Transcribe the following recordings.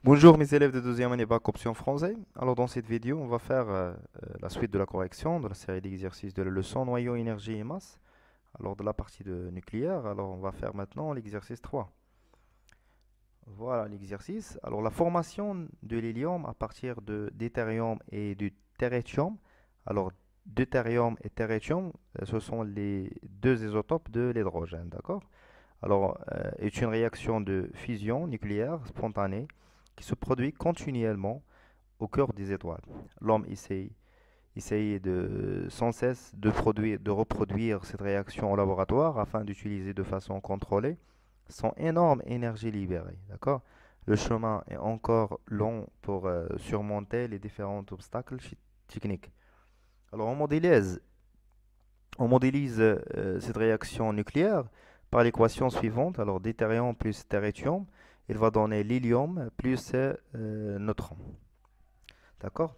Bonjour mes élèves de deuxième année bac option français. Alors dans cette vidéo, on va faire la suite de la correction de la série d'exercices de la leçon noyau, énergie et masse. Alors de la partie de nucléaire, alors on va faire maintenant l'exercice 3. Voilà l'exercice. Alors la formation de l'hélium à partir de deutérium et du tritium. Alors deutérium et tritium, ce sont les deux isotopes de l'hydrogène, d'accord? Alors est une réaction de fusion nucléaire spontanée qui se produit continuellement au cœur des étoiles. L'homme essaye sans cesse de reproduire cette réaction au laboratoire afin d'utiliser de façon contrôlée son énorme énergie libérée. D'accord? Le chemin est encore long pour surmonter les différents obstacles techniques. Alors on modélise cette réaction nucléaire par l'équation suivante. Alors deutérium plus tritium, il va donner l'hélium plus neutron. D'accord?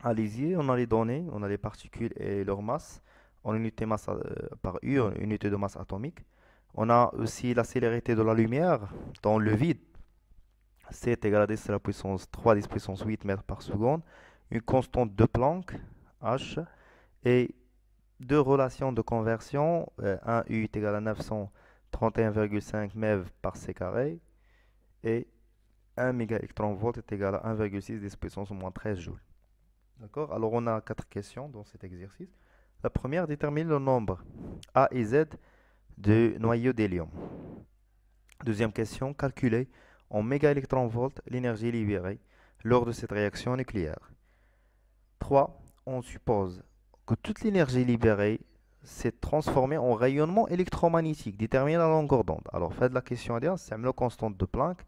Allez-y, on a les données, on a les particules et leur masse en unité masse par U, en unité de masse atomique. On a aussi la célérité de la lumière dans le vide. C est égal à 10 à la puissance 3, 10 puissance 8 mètres par seconde. Une constante de Planck, H, et deux relations de conversion. 1U est égal à 931,5 MeV par C carré. Et 1 mégaélectronvolt est égal à 1,6 10 puissance au moins 13 joules. D'accord? Alors, on a 4 questions dans cet exercice. La première, détermine le nombre A et Z de noyaux d'hélium. Deuxième question, calculer en mégaélectronvolts l'énergie libérée lors de cette réaction nucléaire. 3. On suppose que toute l'énergie libérée s'est transformée en rayonnement électromagnétique. Détermine la longueur d'onde. Alors, faites la question à dire, c'est la constante de Planck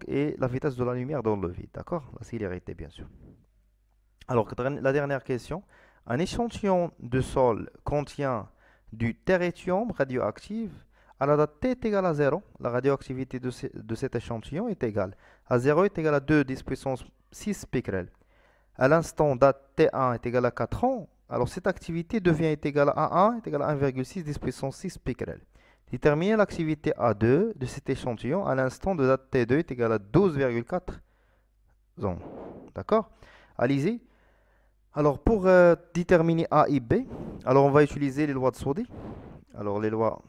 et la vitesse de la lumière dans le vide. D'accord? La célérité, bien sûr. Alors, la dernière question. Un échantillon de sol contient du tritium radioactif. À la date t est égale à 0, la radioactivité de cet échantillon est égale à 0 est égale à 2 10 puissance 6 becquerel. À l'instant date t1 est égale à 4 ans, alors cette activité devient égale à 1 est égale à 1,6 10 puissance 6 becquerel. Déterminer l'activité A2 de cet échantillon à l'instant de date t2 est égale à 12,4 ans. D'accord? Allez-y. Alors, pour déterminer A et B, alors on va utiliser les lois de Soddy. Alors, les lois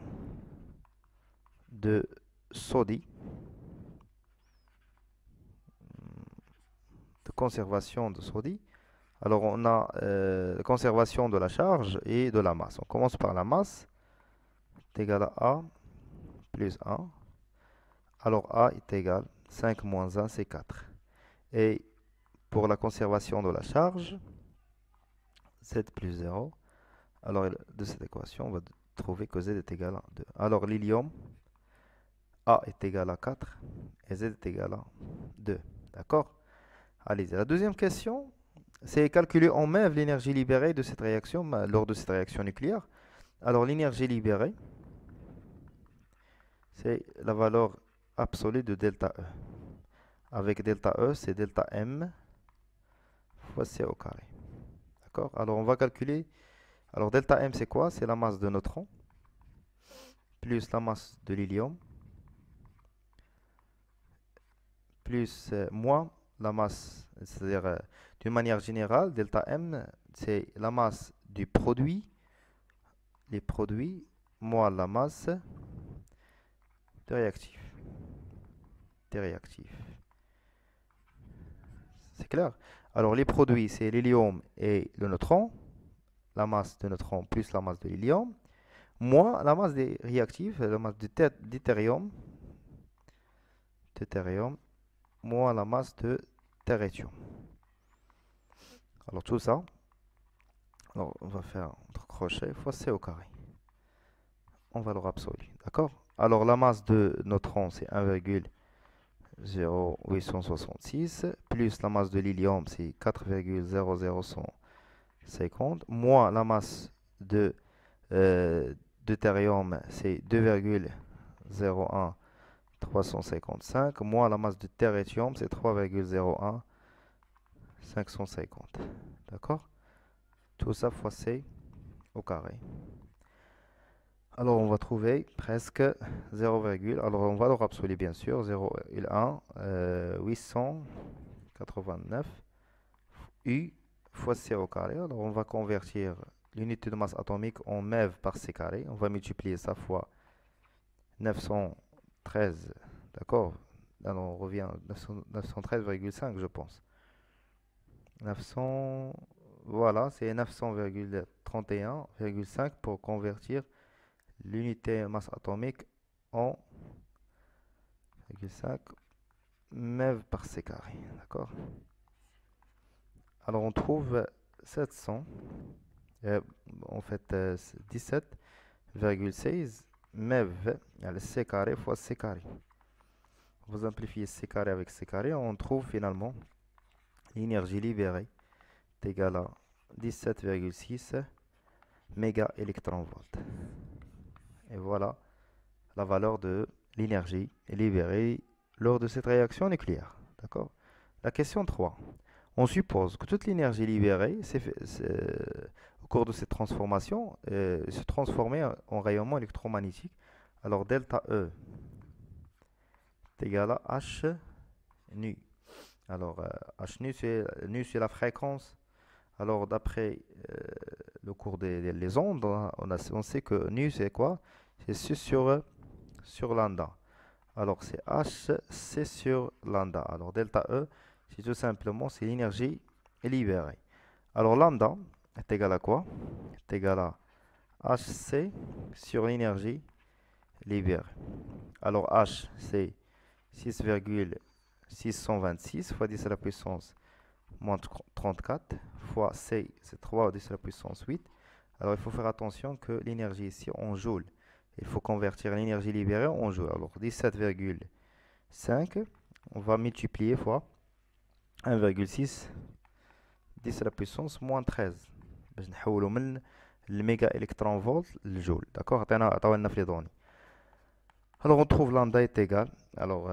de Soddy, de conservation de Soddy. Alors, on a la conservation de la charge et de la masse. On commence par la masse, est égal à A plus 1. Alors, A est égal à 5 moins 1, c'est 4. Et pour la conservation de la charge, 7 plus 0. Alors, de cette équation, on va trouver que Z est égal à 2. Alors, l'hélium, A est égal à 4 et Z est égal à 2. D'accord? Allez, la deuxième question, c'est calculer en MeV l'énergie libérée de cette réaction lors de cette réaction nucléaire. Alors, l'énergie libérée, c'est la valeur absolue de delta E. Avec delta E, c'est delta M fois C au carré. D'accord? Alors, on va calculer. Alors, delta M, c'est quoi? C'est la masse de neutrons plus la masse de l'hélium plus moins la masse, c'est-à-dire d'une manière générale, delta M, c'est la masse du produit, les produits, moins la masse des réactifs. C'est clair? Alors les produits, c'est l'hélium et le neutron, la masse de neutron plus la masse de l'hélium, moins la masse des réactifs, la masse du deutérium, moins la masse de tritium. Alors tout ça, alors on va faire entre crochets fois C au carré. En valeur absolue, d'accord? Alors la masse de neutrons, c'est 1,0866, plus la masse de l'hélium, c'est 4,00150, moins la masse de deutérium, c'est 2,01 355, moins la masse de terrétium, c'est 3,01 550. D'accord? Tout ça fois C au carré. Alors, on va trouver presque 0, alors on va le absolu bien sûr, 0,1 889 U fois C au carré. Alors, on va convertir l'unité de masse atomique en MeV par C carré. On va multiplier ça fois 913, d'accord? Alors, on revient à 913,5, je pense. 900, voilà, c'est 900,31,5 pour convertir l'unité masse atomique en 0,5 MeV par C carré, d'accord? Alors on trouve 700, en fait 17,16 MeV, C carré fois C carré. Vous amplifiez C carré avec C carré, on trouve finalement l'énergie libérée est égale à 17,6 méga électronvolts. Et voilà la valeur de l'énergie libérée lors de cette réaction nucléaire. D'accord? La question 3. On suppose que toute l'énergie libérée au cours de cette transformation se transformait en rayonnement électromagnétique. Alors delta E est égal à H nu. Alors H nu c'est la fréquence. Alors d'après le cours des ondes, on sait que nu c'est quoi? C'est sur lambda. Alors c'est H, C sur lambda. Alors delta E, c'est tout simplement c'est l'énergie libérée. Alors lambda est égal à quoi? Est égal à HC sur l'énergie libérée. Alors H c'est 6,626 fois 10 à la puissance moins 34 fois C c'est 3 à 10 à la puissance 8. Alors il faut faire attention que l'énergie ici en joule. Il faut convertir l'énergie libérée en joule. Alors 17,5, on va multiplier fois 1,6 10 à la puissance moins 13 باش نحولوا من الميجا électron volt للجول. D'accord? عطاونا في les données. Alors on trouve lambda est égal. Alors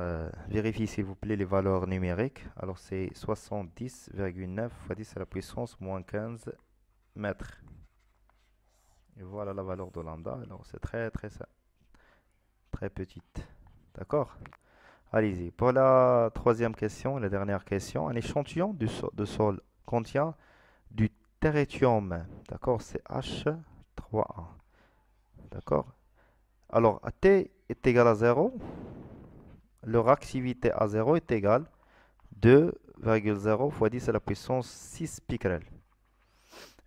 vérifiez s'il vous plaît les valeurs numériques. Alors c'est 70,9 fois 10 à la puissance moins 15 mètres. Et voilà la valeur de lambda. Alors c'est très petite. D'accord? Allez-y. Pour la troisième question, la dernière question, un échantillon de sol contient du terrétium. D'accord? C'est H3A. D'accord? Alors, T est égal à 0. Leur activité à 0 est égale 2,0 fois 10 à la puissance 6 picrel.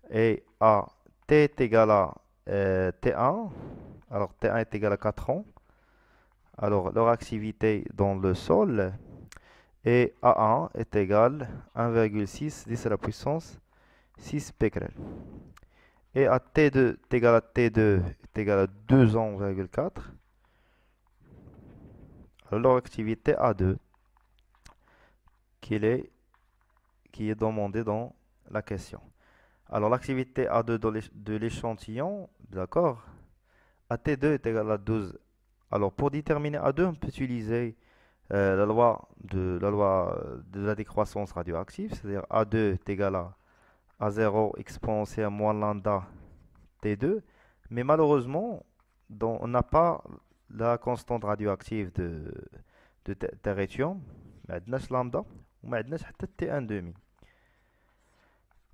Et à T est égal à T1. Alors, T1 est égal à 4 ans. Alors, leur activité dans le sol est A1 est égal à 1,6 10 à la puissance 6 becquerel. Et à T2 est égal à T2 est égal à 2 ans,4. Alors, leur activité A2 qui est demandée dans la question. Alors, l'activité A2 de l'échantillon, d'accord, AT2 est égal à 12. Alors, pour déterminer A2, on peut utiliser la loi de la décroissance radioactive, c'est-à-dire A2 est égal à A0 exponentielle moins lambda T2. Mais malheureusement, on n'a pas la constante radioactive de terrétium. ما عندناش لامدا وما عندناش حتى تي ان دومي،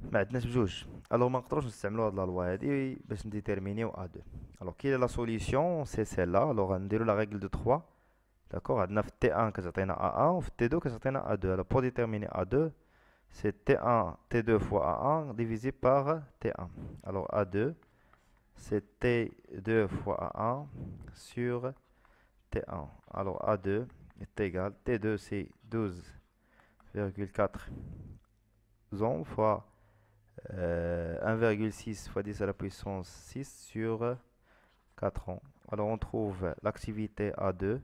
ما عندناش بجوج. الوغ ما نقدروش نستعملوا هاد لا لوا هادي باش نديتيرمينيو ا 2. الوغ كي لا سوليسيون سي سيل-لا. الوغ غنديرو لا ريغل دو 3. داكوغ عندنا في تي 1 كتعطينا ا 1 وفي تي 2 كتعطينا ا 2. الوغ بور ديتيرميني ا 2 c'est T1, T2 fois A1 divisé par T1. Alors A2, c'est T2 fois A1 sur T1. Alors A2 est égal, T2 c'est 12,4 ans fois 1,6 fois 10 à la puissance 6 sur 4 ans. Alors on trouve l'activité A2.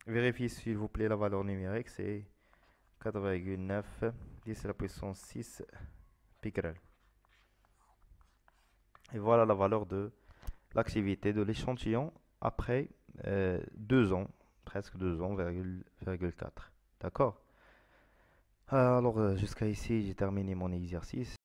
Vérifiez s'il vous plaît la valeur numérique, c'est 4,9 10 à la puissance 6 picrel. Et voilà la valeur de l'activité de l'échantillon après 2 ans, presque 2 ans, virgule 4. D'accord? Alors, jusqu'à ici, j'ai terminé mon exercice.